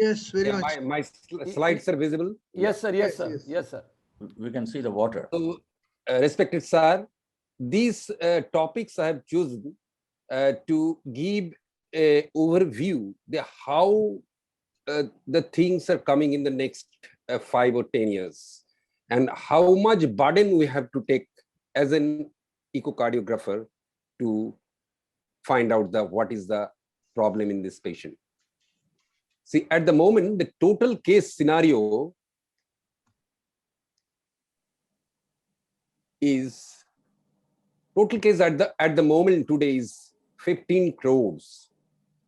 Yes, very much. My slides are visible. Yes, sir. Yes, sir. Yes. Yes, sir. We can see the water. So, respected sir, these topics I have chosen to give a overview the how the things are coming in the next 5 or 10 years, and how much burden we have to take as an echocardiographer to find out what is the problem in this patient. See, at the moment, the total case scenario is total case at the moment today is 15 crores,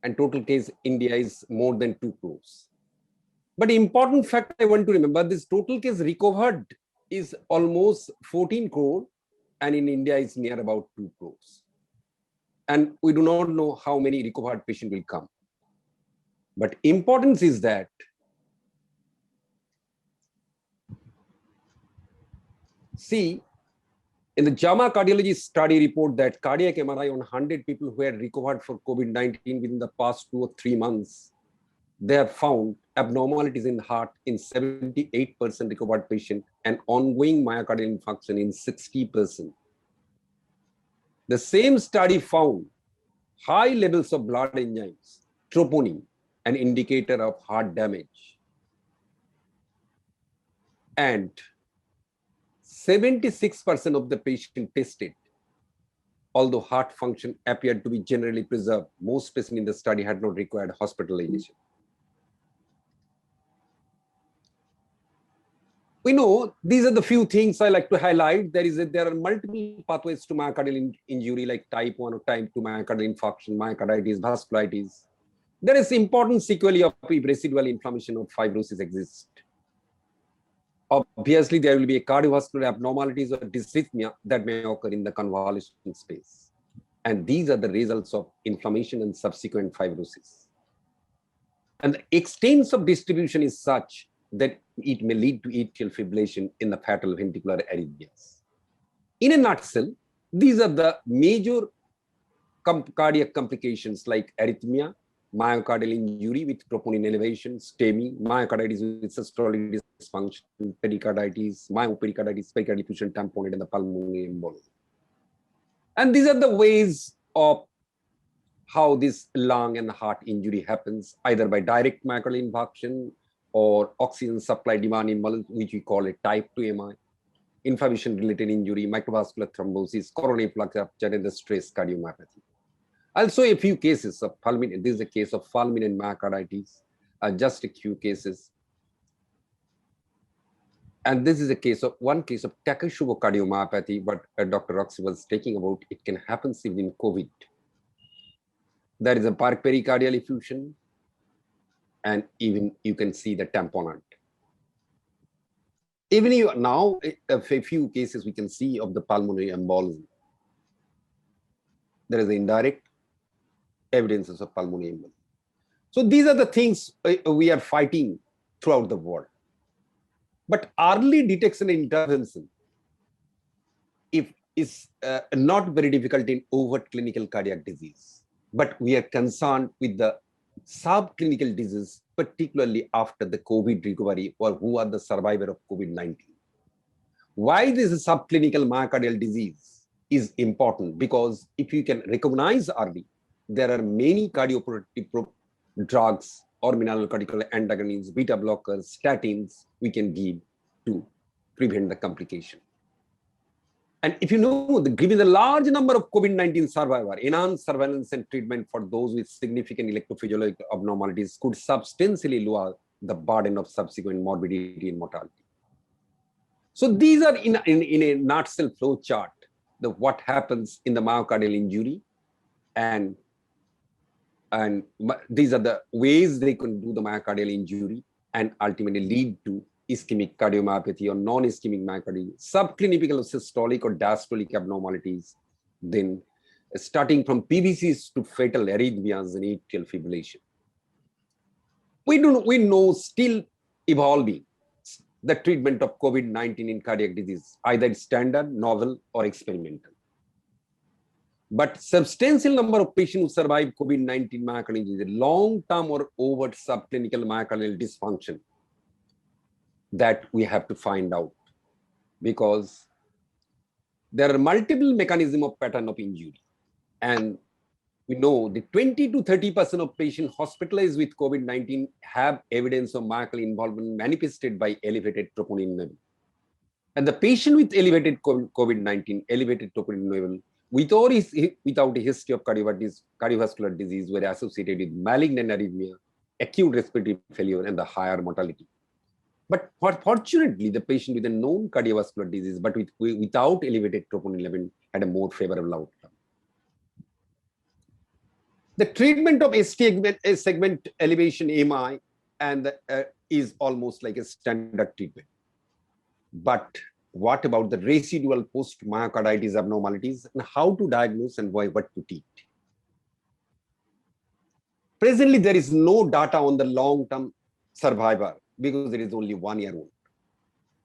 and total case India is more than 2 crores. But important fact I want to remember, this total case recovered is almost 14 crore, and in India is near about 2 crores. And we do not know how many recovered patient will come. But importance is that see, in the JAMA cardiology study report that cardiac MRI on 100 people who had recovered for COVID-19 within the past 2 or 3 months, they have found abnormalities in the heart in 78% recovered patient and ongoing myocardial infarction in 60%. The same study found high levels of blood enzymes, troponin, an indicator of heart damage. And 76% of the patient tested, although heart function appeared to be generally preserved, most patients in the study had not required hospitalization. We know these are the few things I like to highlight. There are multiple pathways to myocardial injury, like type 1 or type 2 myocardial infarction, myocarditis, vasculitis. There is important sequelae of residual inflammation or fibrosis exist. Obviously, there will be a cardiovascular abnormalities or dysrhythmia that may occur in the convalescent space. And these are the results of inflammation and subsequent fibrosis. And the extent of distribution is such that it may lead to atrial fibrillation in the fatal ventricular arrhythmias. In a nutshell, these are the major cardiac complications like arrhythmia, myocardial injury with troponin elevation, STEMI, myocarditis with systolic dysfunction, pericarditis, myopericarditis, pericardial effusion tamponade, and the pulmonary embolism. And these are the ways of how this lung and heart injury happens, either by direct myocardial infarction or oxygen supply demand imbalance, which we call a type 2 MI, inflammation-related injury, microvascular thrombosis, coronary plaque rupture, and the stress cardiomyopathy. Also, a few cases of fulminant. This is a case of fulminant myocarditis, just a few cases. And this is a case of one case of Takashima cardiomyopathy, what Dr. Roxy was talking about. It can happen even in COVID. There is a pericardial effusion, and even you can see the tamponade. Even now, a few cases we can see of the pulmonary embolism. There is indirect evidences of pulmonary embolism. So these are the things we are fighting throughout the world. But early detection and intervention is not very difficult in overt clinical cardiac disease. But we are concerned with the subclinical disease, particularly after the COVID recovery, or who are the survivor of COVID-19. Why this subclinical myocardial disease is important? Because if you can recognize early, there are many cardioprotective drugs or mineralocortical antagonists, beta blockers, statins we can give to prevent the complication. And if you know, given the large number of COVID-19 survivors, enhanced surveillance and treatment for those with significant electrophysiologic abnormalities could substantially lower the burden of subsequent morbidity and mortality. So these are in a nutshell flow chart, what happens in the myocardial injury, and these are the ways they can do the myocardial injury and ultimately lead to ischemic cardiomyopathy or non-ischemic myocardial, subclinical systolic or diastolic abnormalities, then starting from PVCs to fatal arrhythmias and atrial fibrillation. We know still evolving the treatment of COVID-19 in cardiac disease, either standard, novel, or experimental. But substantial number of patients who survive COVID-19 myocardial disease, long-term or overt subclinical myocardial dysfunction, that we have to find out, because there are multiple mechanisms of pattern of injury. And we know the 20 to 30% of patients hospitalized with COVID-19 have evidence of myocardial involvement manifested by elevated troponin level. And the patient with elevated COVID-19, elevated troponin level, without a history of cardiovascular disease, were associated with malignant arrhythmia, acute respiratory failure, and the higher mortality. But fortunately, the patient with a known cardiovascular disease, but without elevated troponin level, had a more favorable outcome. The treatment of ST segment elevation MI is almost like a standard treatment. But what about the residual post-myocarditis abnormalities, and how to diagnose and what to treat? Presently, there is no data on the long-term survivor because it is only 1 year old.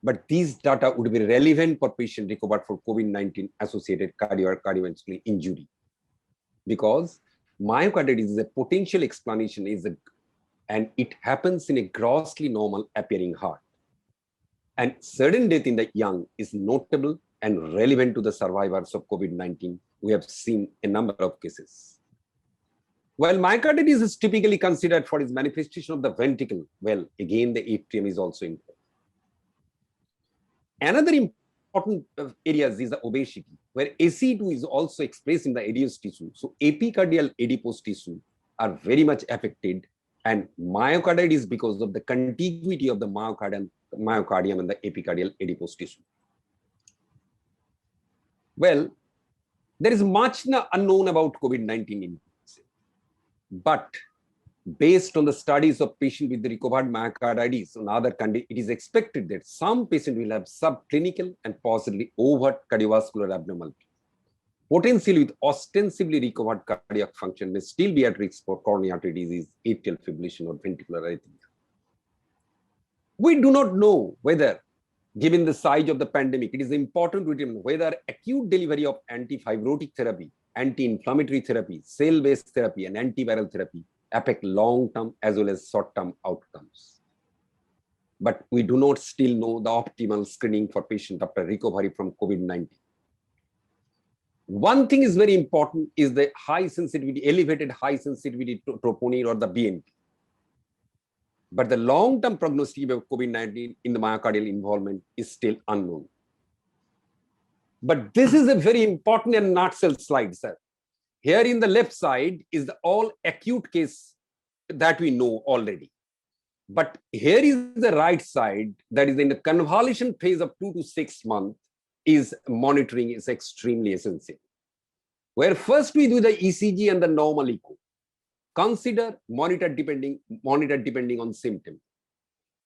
But these data would be relevant for patients recovered from COVID-19 associated cardiovascular injury, because myocarditis is a potential explanation, and it happens in a grossly normal appearing heart. And sudden death in the young is notable and relevant to the survivors of COVID-19. We have seen a number of cases. While myocarditis is typically considered for its manifestation of the ventricle, well, again, the atrium is also important. Another important areas is the obesity, where ACE2 is also expressed in the adipose tissue. So epicardial adipose tissue are very much affected, and myocarditis because of the contiguity of the myocardium and the epicardial adipose tissue. Well, there is much unknown about COVID-19, but based on the studies of patients with the recovered myocarditis and other conditions, it is expected that some patients will have subclinical and possibly overt cardiovascular abnormality. Potentially with ostensibly recovered cardiac function may still be at risk for coronary artery disease, atrial fibrillation, or ventricular arrhythmia. We do not know whether, given the size of the pandemic, it is important to determine whether acute delivery of antifibrotic therapy, anti-inflammatory therapy, cell-based therapy, and antiviral therapy affect long-term as well as short-term outcomes. But we do not still know the optimal screening for patients after recovery from COVID-19. One thing is very important is the high sensitivity, elevated high sensitivity troponin, or the BNP. But the long-term prognosis of COVID-19 in the myocardial involvement is still unknown. But this is a very important and nutshell slide, sir. Here in the left side is the all acute case that we know already. But here is the right side, that is in the convalescent phase of 2 to 6 months, is monitoring is extremely essential. Where first we do the ECG and the normal echo. Consider monitor depending on symptom.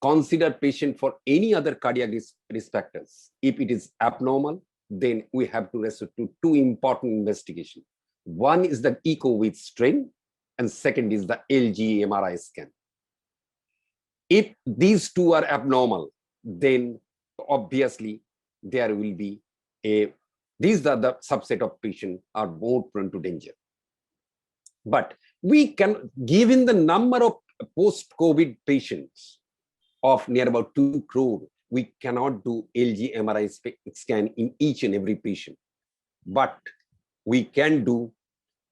Consider patient for any other cardiac risk factors. If it is abnormal, then we have to resort to 2 important investigations. One is the echo with strain, and second is the LG MRI scan. If these 2 are abnormal, then obviously there will be these are the subset of patients are more prone to danger. But we can, given the number of post-COVID patients of near about 2 crore, we cannot do LG MRI scan in each and every patient. But we can do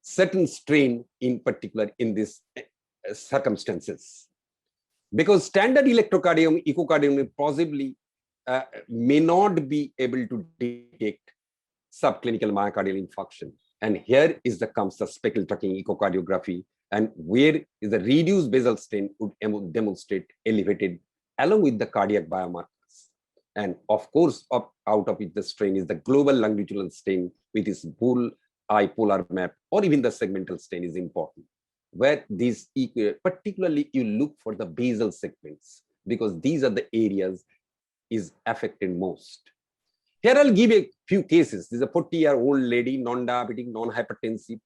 certain strain in particular in these circumstances. Because standard electrocardiogram, echocardiogram possibly may not be able to detect subclinical myocardial infarction. And here comes the speckle tracking echocardiography, and where is the reduced basal strain would demonstrate elevated along with the cardiac biomarkers. And of course, out of it, the strain is the global longitudinal strain with its bull-eye polar map, or even the segmental strain is important. Where these, particularly you look for the basal segments, because these are the areas is affected most. Here I'll give a few cases. This is a 40-year-old lady, non-diabetic, non-hypertensive,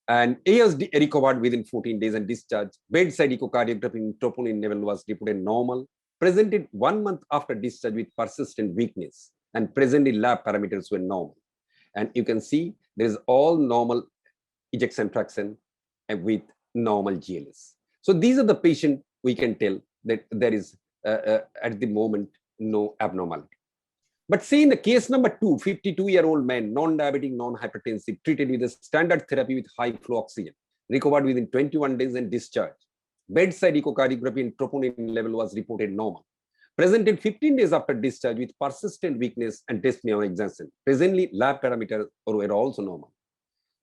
and was recovered within 14 days and discharged. Bedside echocardiography troponin level was reported normal, presented 1 month after discharge with persistent weakness, and presently lab parameters were normal. And you can see there is all normal ejection fraction and with normal GLS. So these are the patient we can tell that there is at the moment no abnormality. But see in the case number 2, 52-year-old man, non-diabetic, non-hypertensive, treated with a standard therapy with high flow oxygen, recovered within 21 days and discharged. Bedside echocardiography and troponin level was reported normal. Presented 15 days after discharge with persistent weakness and dyspnea on exhaustion. Presently, lab parameters were also normal.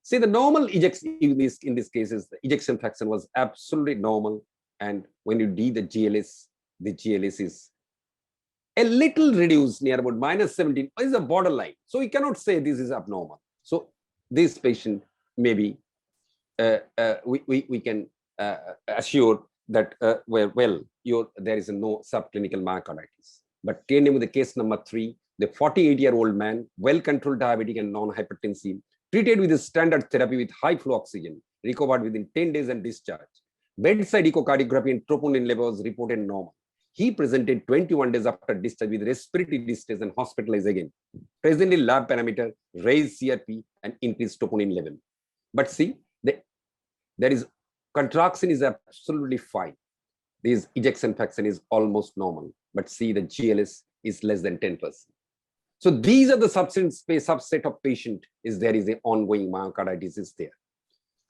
See, the normal ejection in this case is the ejection fraction was absolutely normal. And when you do the GLS is a little reduced near about -17 is a borderline. So we cannot say this is abnormal. So this patient maybe we can assure that there is no subclinical myocarditis. But turning with the case number 3, the 48-year-old man, well-controlled diabetic and non-hypertensive, treated with a standard therapy with high flow oxygen, recovered within 10 days and discharged. Bedside echocardiography and troponin levels reported normal. He presented 21 days after discharge with respiratory distress and hospitalized again. Presently, lab parameter raised CRP and increased troponin level. But see, there is contraction is absolutely fine. This ejection fraction is almost normal. But see, the GLS is less than 10%. So these are the subset of patient is there is an ongoing myocarditis is there.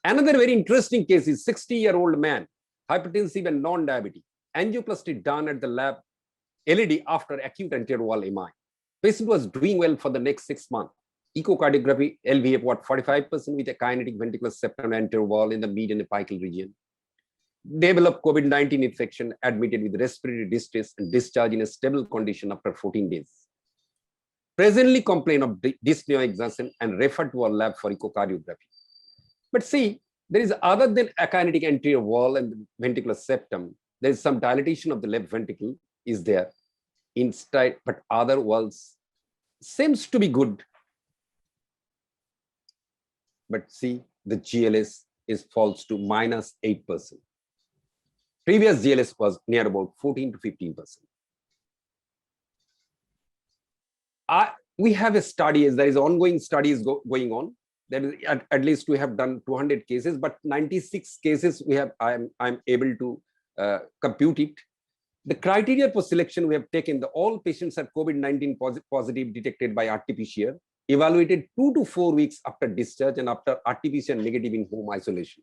Another very interesting case is 60-year-old man, hypertensive and non-diabetic, angioplasty done at the lab LED after acute anterior wall MI. Patient was doing well for the next 6 months. Echocardiography, LVF, 45% with a kinetic ventricular septum anterior wall in the median apical region. Developed COVID-19 infection, admitted with respiratory distress and discharged in a stable condition after 14 days. Presently complain of dyspnea exhaustion and referred to our lab for echocardiography. But see, there is other than akinetic anterior wall and ventricular septum, there is some dilatation of the left ventricle is there inside, but other walls seems to be good. But see, the GLS is falls to -8%. Previous GLS was near about 14 to 15%. We have a study, there is ongoing studies going on. That is at least we have done 200 cases, but 96 cases we have. I'm able to compute it. The criteria for selection we have taken, all patients are COVID-19 positive detected by RT-PCR, evaluated 2 to 4 weeks after discharge and after RT-PCR negative in home isolation.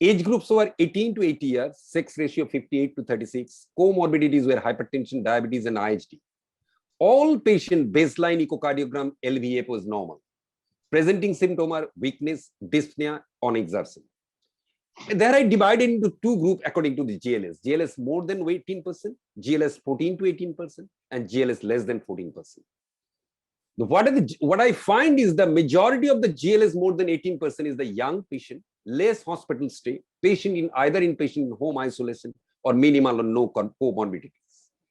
Age groups were 18 to 80 years, sex ratio 58 to 36, comorbidities were hypertension, diabetes, and IHD. All patient baseline ecocardiogram LVF was normal. Presenting symptom are weakness, dyspnea on exertion. There I divided into 2 groups according to the GLS. GLS more than 18%, GLS 14 to 18%, and GLS less than 14%. What I find is the majority of the GLS more than 18% is the young patient, less hospital stay, patient in either inpatient in home isolation or minimal or no comorbidities.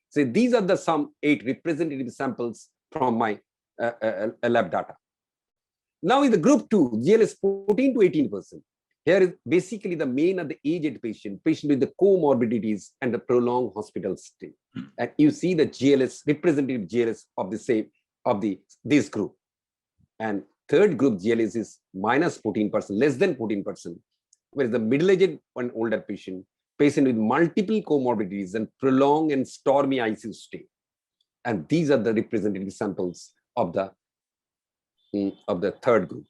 So these are the some 8 representative samples from my lab data. Now in the group 2, GLS 14 to 18%. Here is basically the main of the aged patient with the comorbidities and the prolonged hospital stay. And you see the GLS, representative GLS of the same this group. And third group GLS is -14%, less than 14%, whereas the middle-aged and older patient with multiple comorbidities and prolonged and stormy ICU stay. And these are the representative samples of the third group.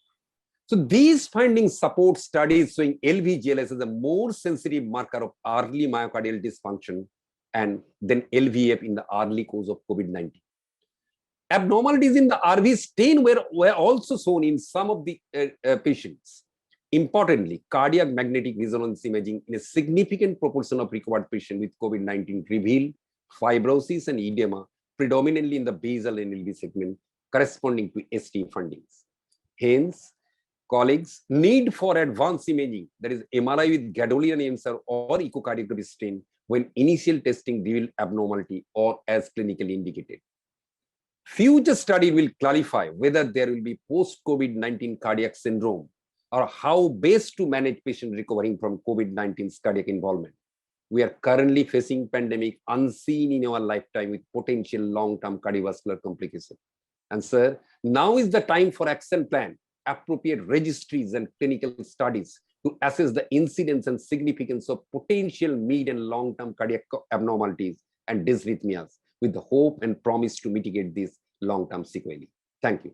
So these findings support studies showing LV-GLS as a more sensitive marker of early myocardial dysfunction and then LVF in the early course of COVID-19. Abnormalities in the RV stain were also shown in some of the patients. Importantly, cardiac magnetic resonance imaging in a significant proportion of recovered patients with COVID-19 revealed fibrosis and edema, predominantly in the basal and LV segment, corresponding to ST findings. Hence, colleagues, need for advanced imaging, that is MRI with gadolinium EMSR or echocardiography stain, when initial testing revealed abnormality or as clinically indicated. Future study will clarify whether there will be post-COVID-19 cardiac syndrome or how best to manage patients recovering from COVID-19's cardiac involvement. We are currently facing pandemic unseen in our lifetime with potential long-term cardiovascular complications. And sir, now is the time for action plan appropriate registries and clinical studies to assess the incidence and significance of potential mid and long-term cardiac abnormalities and dysrhythmias with the hope and promise to mitigate these long-term sequelae. Thank you.